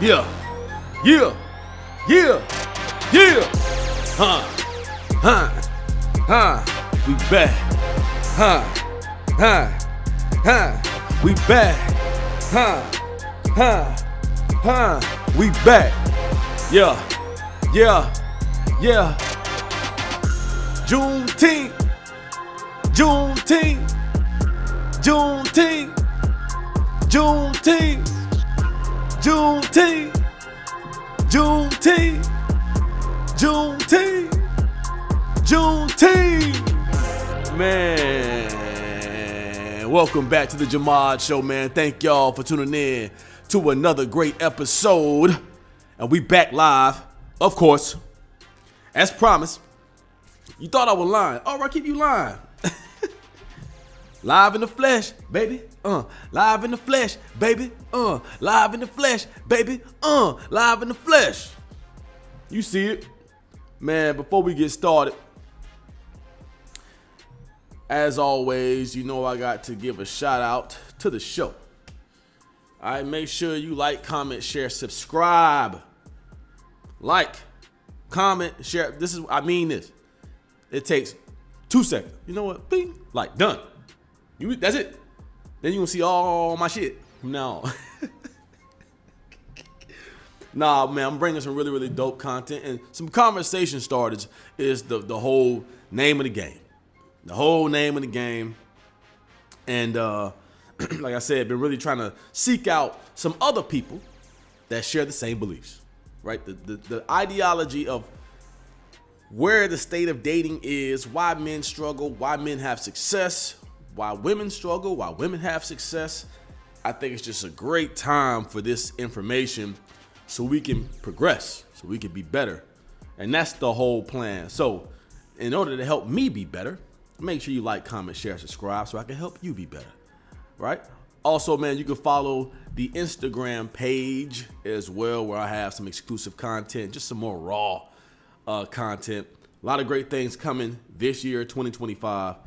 Yeah, yeah, yeah, yeah. Huh, huh, huh. We back. Huh, huh, huh. We back. Huh, huh, huh. We back. Yeah, yeah, yeah. Juneteenth, Juneteenth, Juneteenth, Juneteenth, Juneteenth, Juneteenth, Juneteenth, Juneteenth. Man, welcome back to the Jahmad Show, man. Thank y'all for tuning in to another great episode. And we back live, of course, as promised. You thought I was lying. Oh, I keep you lying. Live in the flesh, baby. Live in the flesh, baby. Live in the flesh, baby. Live in the flesh. You see it. Man, before we get started, as always, you know I got to give a shout out to the show. All right, make sure you like, comment, share, subscribe. Like, comment, share. I mean this. It takes 2 seconds. You know what? Bing. Like, done. That's it. Then you gonna see all my shit. No. Nah, man, I'm bringing some really, really dope content. And some conversation starters is the whole name of the game. The whole name of the game. And like I said, been really trying to seek out some other people that share the same beliefs. Right? The ideology of where the state of dating is, why men struggle, why men have success, why women struggle, why women have success. I think it's just a great time for this information so we can progress, so we can be better. And that's the whole plan. So in order to help me be better, make sure you like, comment, share, subscribe so I can help you be better, right? Also, man, you can follow the Instagram page as well, where I have some exclusive content, just some more raw content. A lot of great things coming this year, 2025.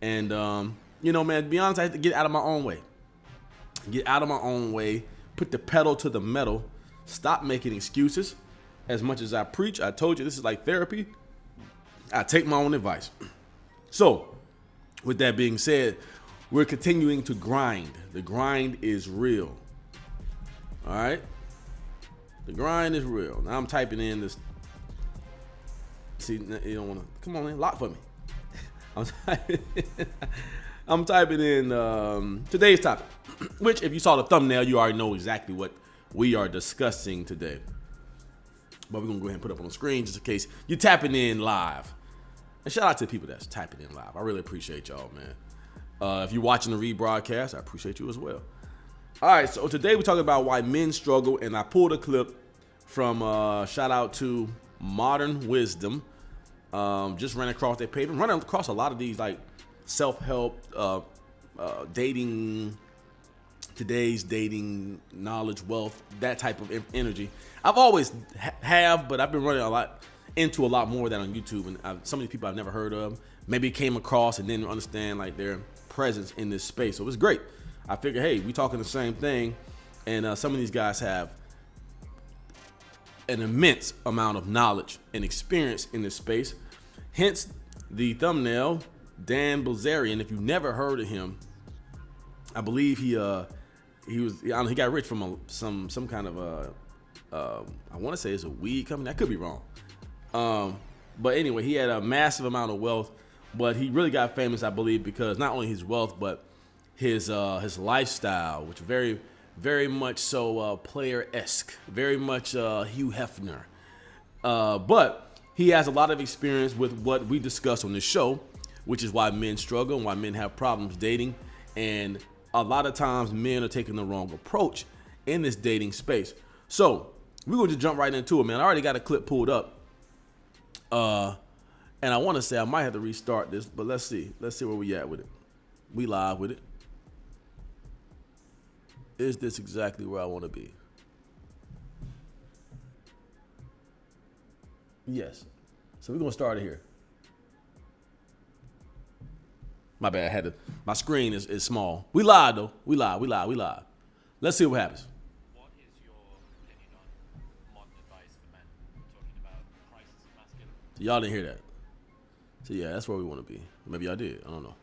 And, you know, man, to be honest, I have to get out of my own way. Get out of my own way, put the pedal to the metal, stop making excuses. As much as I preach, I told you this is like therapy. I take my own advice. So, with that being said, we're continuing to grind. The grind is real. All right? The grind is real. Now I'm typing in this. See, you don't want to. Come on, man, lock for me. I'm typing in today's topic, which, if you saw the thumbnail, you already know exactly what we are discussing today. But we're going to go ahead and put it up on the screen just in case you're tapping in live. And shout out to the people that's typing in live. I really appreciate y'all, man. If you're watching the rebroadcast, I appreciate you as well. All right, so today we're talking about why men struggle, and I pulled a clip from, shout out to Modern Wisdom. Just ran across their page. I'm running across a lot of these like self-help, dating, today's dating, knowledge, wealth, that type of energy. I've always have, but I've been running into a lot more of that on YouTube. And some of these people I've never heard of, maybe came across and didn't understand like their presence in this space. So it was great. I figured, hey, we talking the same thing. And some of these guys have an immense amount of knowledge and experience in this space. Hence the thumbnail, Dan Bilzerian. If you've never heard of him, I believe he got rich from some kind of I want to say it's a weed company. I could be wrong. But anyway, he had a massive amount of wealth, but he really got famous, I believe, because not only his wealth, but his lifestyle, which very, very much so player-esque, very much Hugh Hefner. But he has a lot of experience with what we discuss on this show, which is why men struggle and why men have problems dating. And a lot of times men are taking the wrong approach in this dating space. So we're going to jump right into it, man. I already got a clip pulled up. And I want to say I might have to restart this, but let's see. Let's see where we at with it. We live with it. Is this exactly where I want to be? Yes. So we're going to start it here. My bad. My screen is small. We live, though. We live. Let's see what happens. What is your opinion on So y'all didn't hear that. So yeah, that's where we want to be. Maybe y'all did. I don't know.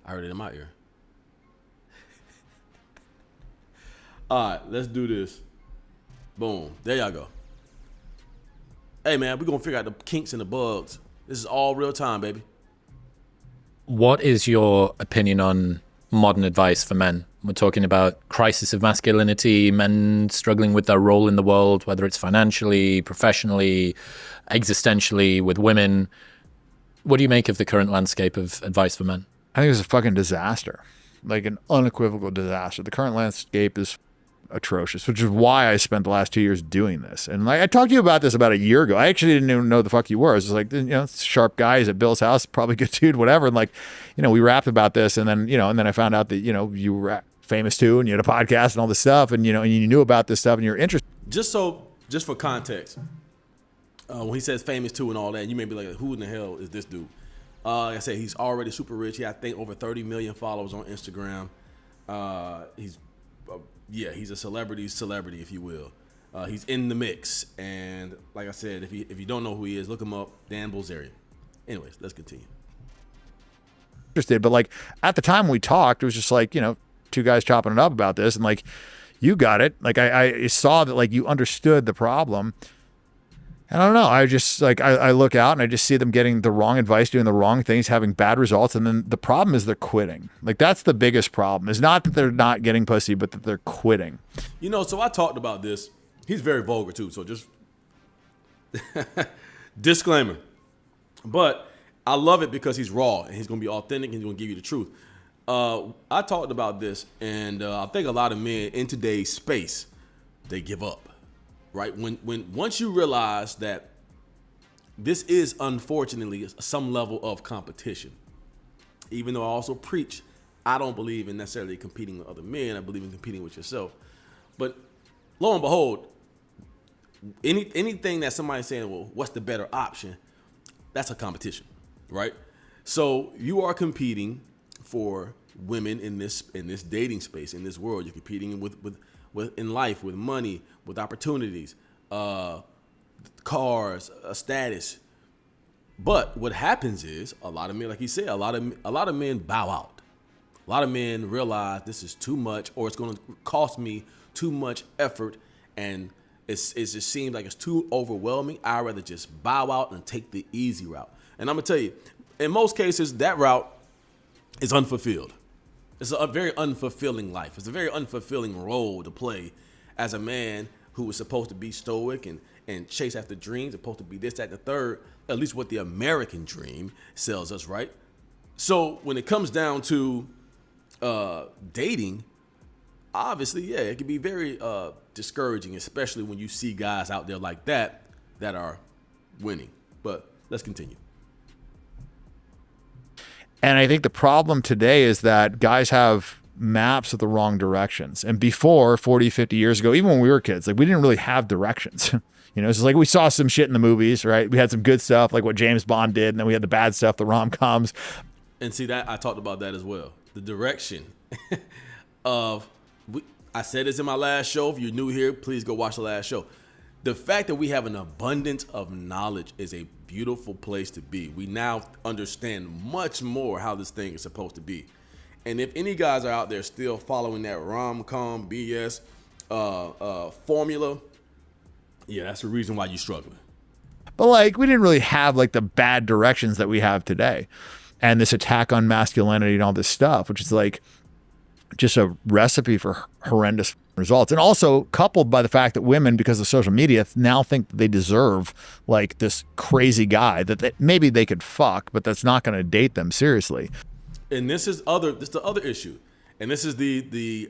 I heard it in my ear. All right, let's do this. Boom. There y'all go. Hey, man, we're going to figure out the kinks and the bugs. This is all real time, baby. What is your opinion on modern advice for men? We're talking about crisis of masculinity, men struggling with their role in the world, whether it's financially, professionally, existentially, with women. What do you make of the current landscape of advice for men? I think it's a fucking disaster, like an unequivocal disaster. The current landscape is atrocious, which is why I spent the last 2 years doing this. And like I talked to you about this about a year ago. I actually didn't even know the fuck you were. I was just like, sharp guy. He's at Bill's house, probably good dude, whatever. And like, we rapped about this, and then and then I found out that you were famous too, and you had a podcast and all this stuff, and and you knew about this stuff, and you're interested. Just for context, when he says famous too and all that, you may be like, who in the hell is this dude? Like I said, he's already super rich. He had, I think, over 30 million followers on Instagram. He's a celebrity, if you will. He's in the mix, and like I said, if you don't know who he is, look him up, Dan Bilzerian. Anyways, let's continue. Interested, but like at the time we talked, it was just like two guys chopping it up about this, and like you got it. Like I saw that like you understood the problem. And I don't know. I just like I look out and I just see them getting the wrong advice, doing the wrong things, having bad results, and then the problem is they're quitting. Like that's the biggest problem. It's not that they're not getting pussy, but that they're quitting. So I talked about this. He's very vulgar too, so just disclaimer. But I love it because he's raw and he's gonna be authentic and he's gonna give you the truth. I talked about this, and I think a lot of men in today's space, they give up. Right? Once you realize that this is unfortunately some level of competition, even though I also preach, I don't believe in necessarily competing with other men. I believe in competing with yourself. But lo and behold, anything that somebody's saying, well, what's the better option? That's a competition, right? So you are competing for women in this dating space, in this world. You're competing with in life, with money, with opportunities, cars, status. But what happens is a lot of men, like he said, a lot of men bow out. A lot of men realize this is too much, or it's going to cost me too much effort, and it just seems like it's too overwhelming. I'd rather just bow out and take the easy route. And I'm gonna tell you, in most cases, that route is unfulfilled. It's a very unfulfilling life. It's a very unfulfilling role to play as a man who is supposed to be stoic and chase after dreams, supposed to be this, that, the third, at least what the American dream sells us, right? So when it comes down to dating, obviously, yeah, it can be very discouraging, especially when you see guys out there like that are winning. But let's continue. And I think the problem today is that guys have maps of the wrong directions. And before, 40, 50 years ago, even when we were kids, like we didn't really have directions. It's like we saw some shit in the movies, right? We had some good stuff like what James Bond did, and then we had the bad stuff, the rom-coms. And see, that I talked about that as well. The direction of, I said this in my last show. If you're new here, please go watch the last show. The fact that we have an abundance of knowledge is a beautiful place to be. We now understand much more how this thing is supposed to be. And if any guys are out there still following that rom-com BS formula, yeah, that's the reason why you're struggling. But like, we didn't really have like the bad directions that we have today. And this attack on masculinity and all this stuff, which is like just a recipe for horrendous results. And also coupled by the fact that women, because of social media, now think that they deserve like this crazy guy that maybe they could fuck, but that's not going to date them seriously. And this is the other issue. And this is the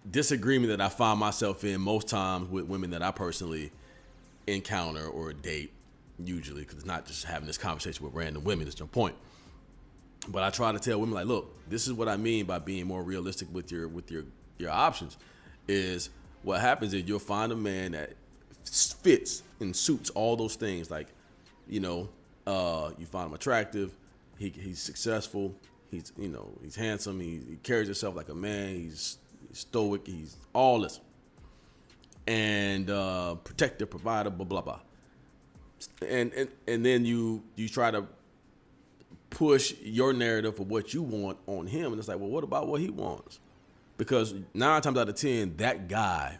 disagreement that I find myself in most times with women that I personally encounter or date, usually, because it's not just having this conversation with random women, it's your point. But I try to tell women, like, look, this is what I mean by being more realistic with your options. Is what happens is you'll find a man that fits and suits all those things. Like, you find him attractive, he's successful, he's handsome, he carries himself like a man, he's stoic, he's all this, and protector, provider, blah blah blah. and then you try to push your narrative of what you want on him, and it's like, well, what about what he wants? Because 9 times out of 10, that guy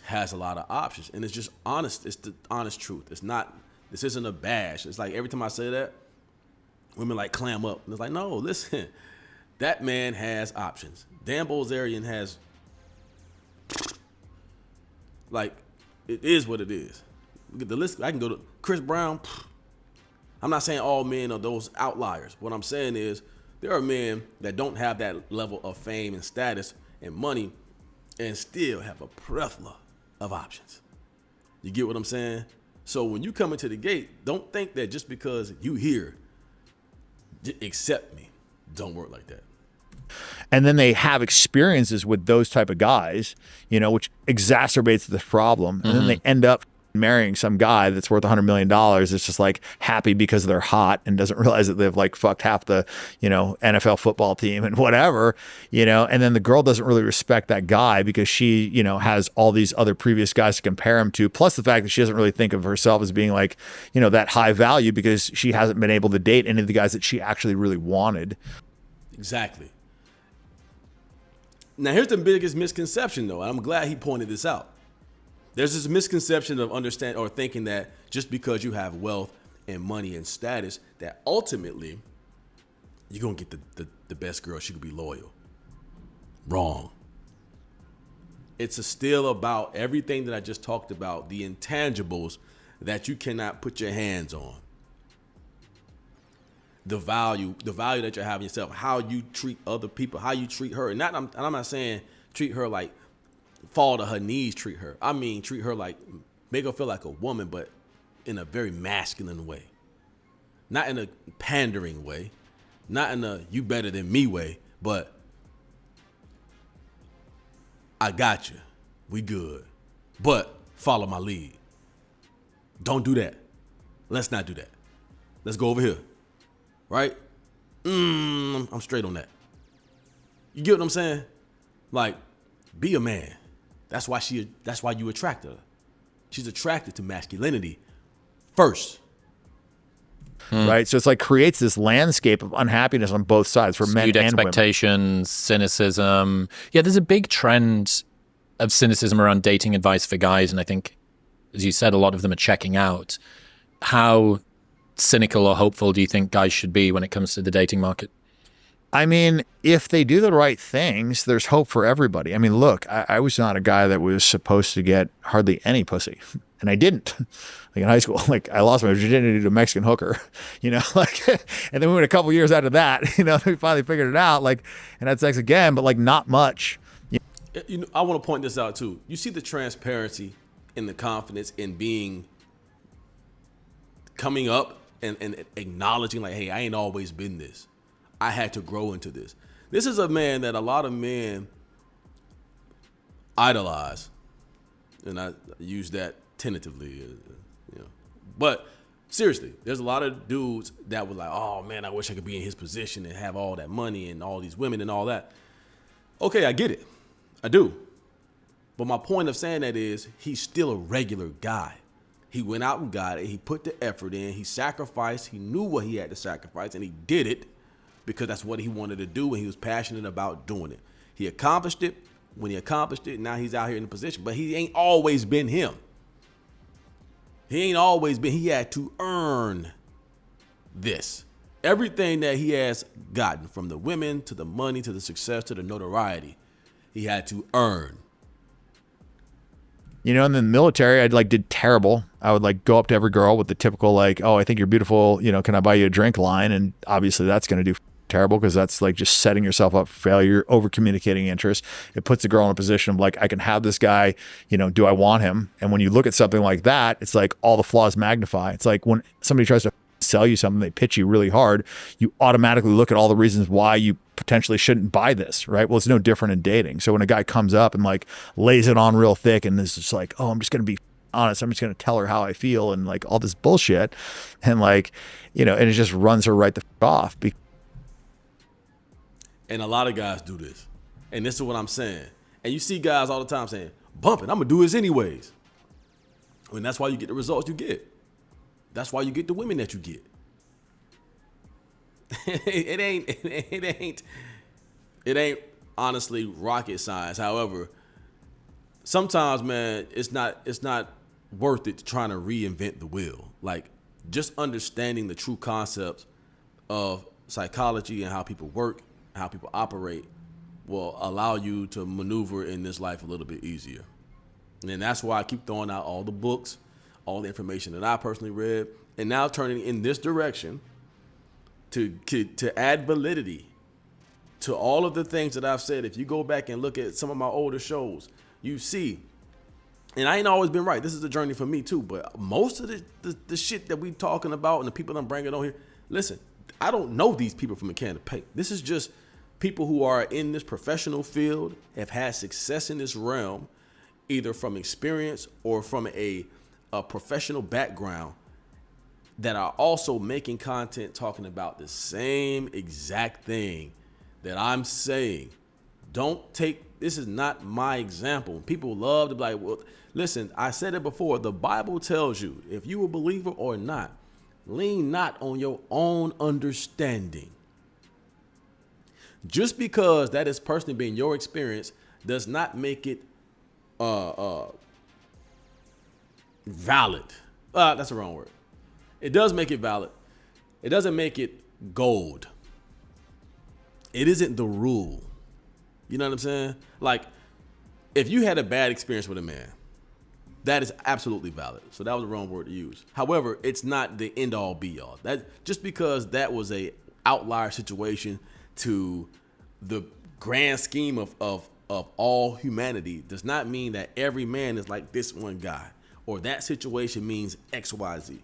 has a lot of options, and it's just honest. It's the honest truth. It's not. This isn't a bash. It's like every time I say that, women like clam up, and it's like, no, listen, that man has options. Dan Bilzerian has, like, it is what it is. Look at the list. I can go to Chris Brown. I'm not saying all men are those outliers. What I'm saying is there are men that don't have that level of fame and status and money and still have a plethora of options. You get what I'm saying? So when you come into the gate, don't think that just because you here, accept me. Don't work like that. And then they have experiences with those type of guys, which exacerbates the problem. And then they end up marrying some guy that's worth $100 million. It's just like happy because they're hot and doesn't realize that they've like fucked half the, NFL football team and whatever, and then the girl doesn't really respect that guy because she, has all these other previous guys to compare him to. Plus the fact that she doesn't really think of herself as being like, that high value because she hasn't been able to date any of the guys that she actually really wanted. Exactly. Now, here's the biggest misconception, though. And I'm glad he pointed this out. There's this misconception of understanding or thinking that just because you have wealth and money and status, that ultimately you're going to get the best girl. She could be loyal. Wrong. It's still about everything that I just talked about, the intangibles that you cannot put your hands on. The value that you have in yourself, how you treat other people, how you treat her. And I'm not saying treat her like fall to her knees, treat her. I mean, treat her like, make her feel like a woman, but in a very masculine way. Not in a pandering way. Not in a you better than me way, but I got you. We good. But follow my lead. Don't do that. Let's not do that. Let's go over here. Right? I'm straight on that. You get what I'm saying? Like, be a man. That's why you attract her. She's attracted to masculinity first. Right? So it's like creates this landscape of unhappiness on both sides for men and women. Expectations, cynicism. Yeah, there's a big trend of cynicism around dating advice for guys, and I think, as you said, a lot of them are checking out. How cynical or hopeful do you think guys should be when it comes to the dating market? I mean, if they do the right things, there's hope for everybody. I mean, look, I was not a guy that was supposed to get hardly any pussy, and I didn't. Like in high school, like I lost my virginity to a Mexican hooker, and then we went a couple years after that, we finally figured it out, and had sex again, but not much. I want to point this out too. You see the transparency and the confidence in coming up and acknowledging like, hey, I ain't always been this. I had to grow into this. This is a man that a lot of men idolize, and I use that tentatively, But seriously, there's a lot of dudes that were like, oh man, I wish I could be in his position and have all that money and all these women and all that. Okay, I get it. I do. But my point of saying that is he's still a regular guy. He went out and got it. He put the effort in. He sacrificed. He knew what he had to sacrifice, and he did it because that's what he wanted to do, and he was passionate about doing it. He accomplished it. When he accomplished it, now he's out here in the position. But he ain't always been him. He had to earn this. Everything that he has gotten, from the women to the money to the success to the notoriety, he had to earn. In the military, I did terrible. I would go up to every girl with the typical oh, I think you're beautiful. Can I buy you a drink line? And obviously that's going to do terrible because that's just setting yourself up for failure, over communicating interest. It puts the girl in a position of I can have this guy, do I want him? And when you look at something like that, it's all the flaws magnify. It's like when somebody tries to sell you something, they pitch you really hard, you automatically look at all the reasons why you potentially shouldn't buy this, right? Well, it's no different in dating. So when a guy comes up and lays it on real thick and is just oh, I'm just going to be honest, I'm just going to tell her how I feel and all this bullshit, and and it just runs her right the off. And a lot of guys do this. And this is what I'm saying. And you see guys all the time saying, bump it, I'm going to do this anyways. And that's why you get the results you get. That's why you get the women that you get. it ain't honestly rocket science. However, sometimes, man, it's not worth it trying to reinvent the wheel. Like, just understanding the true concepts of psychology and how people work, how people operate, will allow you to maneuver in this life a little bit easier. And that's why I keep throwing out all the books, all the information that I personally read, and now turning in this direction to add validity to all of the things that I've said. If you go back and look at some of my older shows, you see, and I ain't always been right. This is a journey for me too, but most of the shit that we talking about and the people I'm bringing on here, listen, I don't know these people from a can of paint. This is just people who are in this professional field, have had success in this realm, either from experience or from a professional background, that are also making content talking about the same exact thing that I'm saying. Don't take, this is not my example. People love to be like, well, listen, I said it before. The Bible tells you, if you a believer or not, lean not on your own understanding. Just because that is personally being your experience does not make it valid. That's the wrong word. It does make it valid. It doesn't make it gold. It isn't the rule. You know what I'm saying? Like, if you had a bad experience with a man, that is absolutely valid. So that was the wrong word to use. However, it's not the end all be all. That just because that was a outlier situation to the grand scheme of all humanity does not mean that every man is like this one guy, or that situation means X, Y, Z.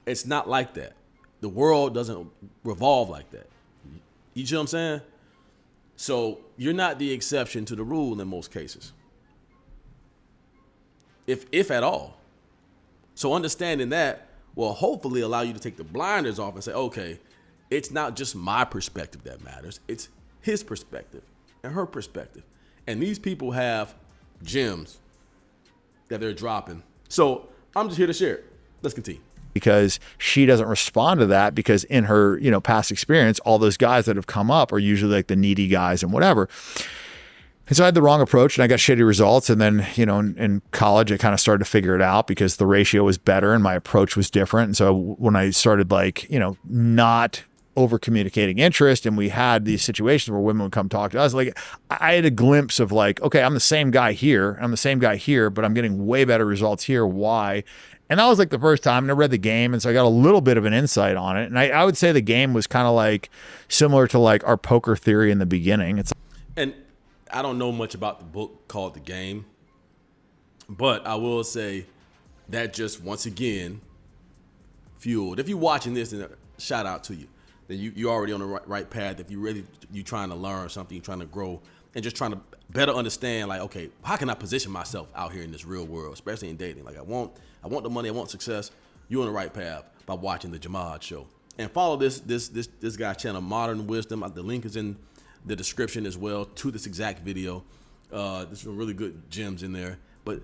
It's not like that. The world doesn't revolve like that. You see what I'm saying? So you're not the exception to the rule in most cases, if at all. So understanding that will hopefully allow you to take the blinders off and say, okay, it's not just my perspective that matters. It's his perspective and her perspective. And these people have gems that they're dropping. So I'm just here to share it. Let's continue. Because she doesn't respond to that, because in her, past experience, all those guys that have come up are usually like the needy guys and whatever. And so I had the wrong approach and I got shitty results. And then, in college, I kind of started to figure it out because the ratio was better and my approach was different. And so when I started not over communicating interest, and we had these situations where women would come talk to us, like, I had a glimpse of like, okay, I'm the same guy here, but I'm getting way better results here. Why? And that was like the first time, and I read the game, and so I got a little bit of an insight on it. And I would say the game was kind of like similar to like our poker theory in the beginning. And I don't know much about the book called The Game, but I will say that just once again fueled. If you're watching this, and shout out to you, then you're already on the right path. If you trying to learn something, you're trying to grow, and just trying to better understand, like, okay, how can I position myself out here in this real world, especially in dating? Like, I want the money, I want success. You're on the right path by watching the Jahmad Show. And follow this guy's channel, Modern Wisdom. The link is in the description as well to this exact video. There's some really good gems in there, but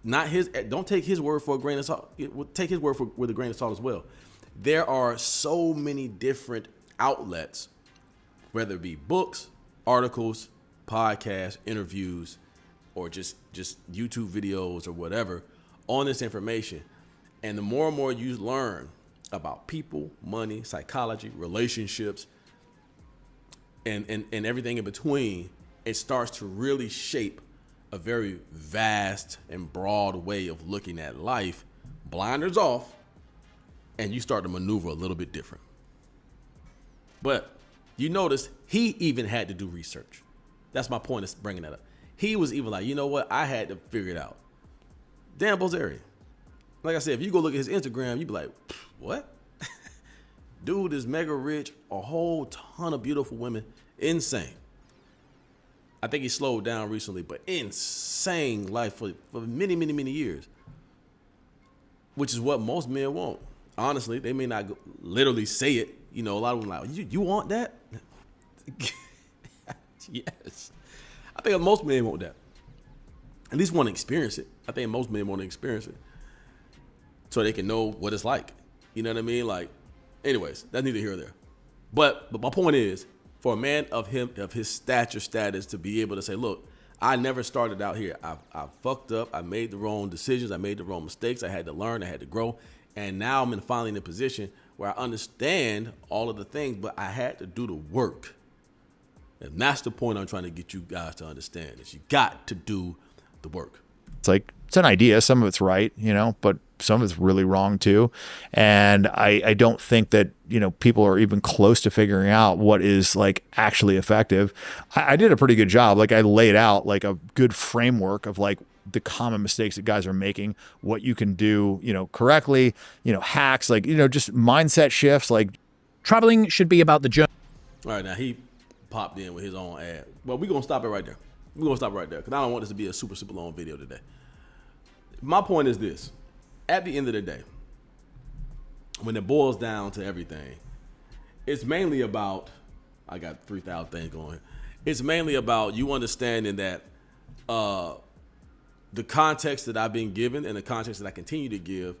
not his. Don't take his word for a grain of salt. Take his word with a grain of salt as well. There are so many different outlets, whether it be books, articles, podcasts, interviews, or just YouTube videos or whatever on this information. And the more and more you learn about people, money, psychology, relationships, and everything in between, it starts to really shape a very vast and broad way of looking at life. Blinders off, and you start to maneuver a little bit different. But you notice he even had to do research. That's my point of bringing that up. He was even like, you know what? I had to figure it out. Damn, Bilzerian. Like I said, if you go look at his Instagram, you'd be like, what? Dude is mega rich, a whole ton of beautiful women. Insane. I think he slowed down recently, but insane life for many, many, many years. Which is what most men want. Honestly, they may not literally say it. A lot of them are like, you want that? Yes. I think most men want that. At least want to experience it. I think most men want to experience it so they can know what it's like. You know what I mean? Like, anyways, that's neither here or there. But my point is, for a man of his status to be able to say, look, I never started out here. I fucked up. I made the wrong decisions. I made the wrong mistakes. I had to learn. I had to grow. And now I'm finally in a position where I understand all of the things, but I had to do the work. And that's the point I'm trying to get you guys to understand, is you got to do the work. It's like, it's an idea. Some of it's right, but some of it's really wrong too. And I don't think that, people are even close to figuring out what is like actually effective. I did a pretty good job. Like, I laid out like a good framework of like the common mistakes that guys are making, what you can do, correctly, hacks, like, just mindset shifts. Like, Traveling should be about the journey. All right, now he popped in with his own ad. Well, we're going to stop it right there. We're going to stop it right there because I don't want this to be a super, super long video today. My point is this. At the end of the day, when it boils down to everything, it's mainly about, I got 3,000 things going. It's mainly about you understanding that the context that I've been given and the context that I continue to give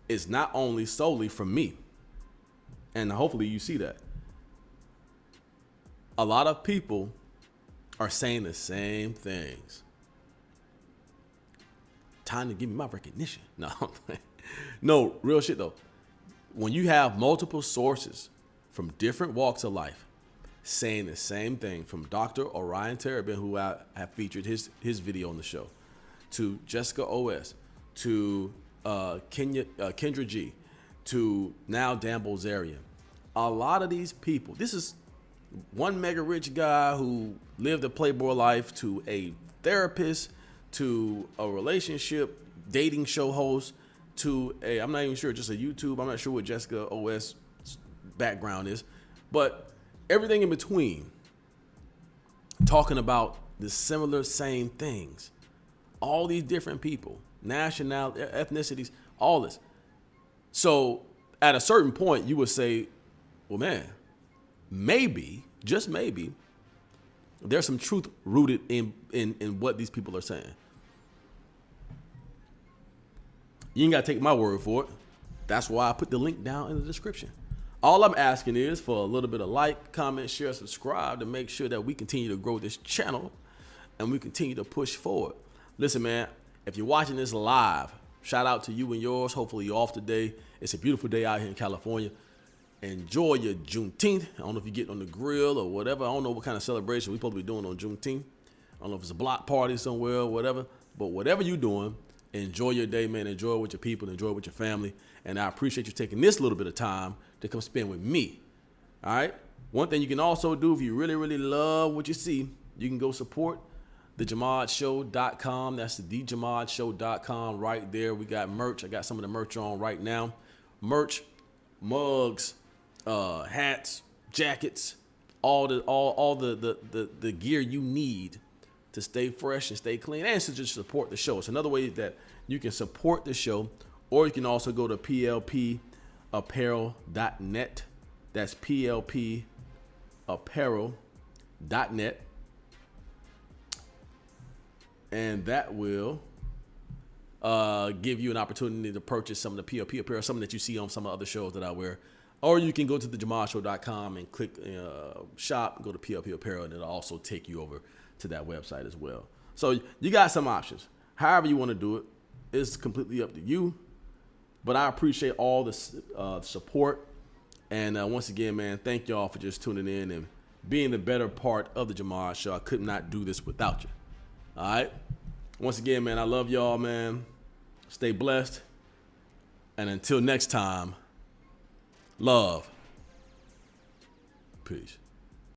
is not only solely from me. And hopefully you see that. A lot of people are saying the same things. Time to give me my recognition. No, real shit though. When you have multiple sources from different walks of life saying the same thing, from Dr. Orion Terabin, who I have featured his video on the show, to Jessica OS, to Kendra G, to now Dan Bilzerian. A lot of these people, this is one mega rich guy who lived a playboy life, to a therapist, to a relationship dating show host, to I'm not even sure, just a YouTube. I'm not sure what Jessica OS background is, but everything in between, talking about the similar same things. All these different people, nationality, ethnicities, all this. So at a certain point, you would say, well, man, maybe, just maybe, there's some truth rooted in what these people are saying. You ain't got to take my word for it. That's why I put the link down in the description. All I'm asking is for a little bit of like, comment, share, subscribe to make sure that we continue to grow this channel and we continue to push forward. Listen, man, if you're watching this live, shout out to you and yours. Hopefully you're off today. It's a beautiful day out here in California. Enjoy your Juneteenth. I don't know if you're getting on the grill or whatever. I don't know what kind of celebration we're supposed to be doing on Juneteenth. I don't know if it's a block party somewhere or whatever. But whatever you're doing, enjoy your day, man. Enjoy it with your people. Enjoy it with your family. And I appreciate you taking this little bit of time to come spend with me. All right? One thing you can also do if you really, really love what you see, you can go support thejahmadshow.com. That's the thejahmadshow.com right there. We got merch. I got some of the merch on right now. Merch, mugs, hats, jackets, all the gear you need to stay fresh and stay clean and to just support the show. It's another way that you can support the show, or you can also go to plpapparel.net. That's plpapparel.net. And that will give you an opportunity to purchase some of the PLP apparel, something that you see on some of the other shows that I wear. Or you can go to thejahmadshow.com and click shop, go to PLP apparel, and it'll also take you over to that website as well. So you got some options. However you want to do it, it's completely up to you. But I appreciate all the support. And once again, man, thank y'all for just tuning in and being the better part of the Jahmad Show. I could not do this without you. All right? Once again, man, I love y'all, man. Stay blessed. And until next time, love. Peace.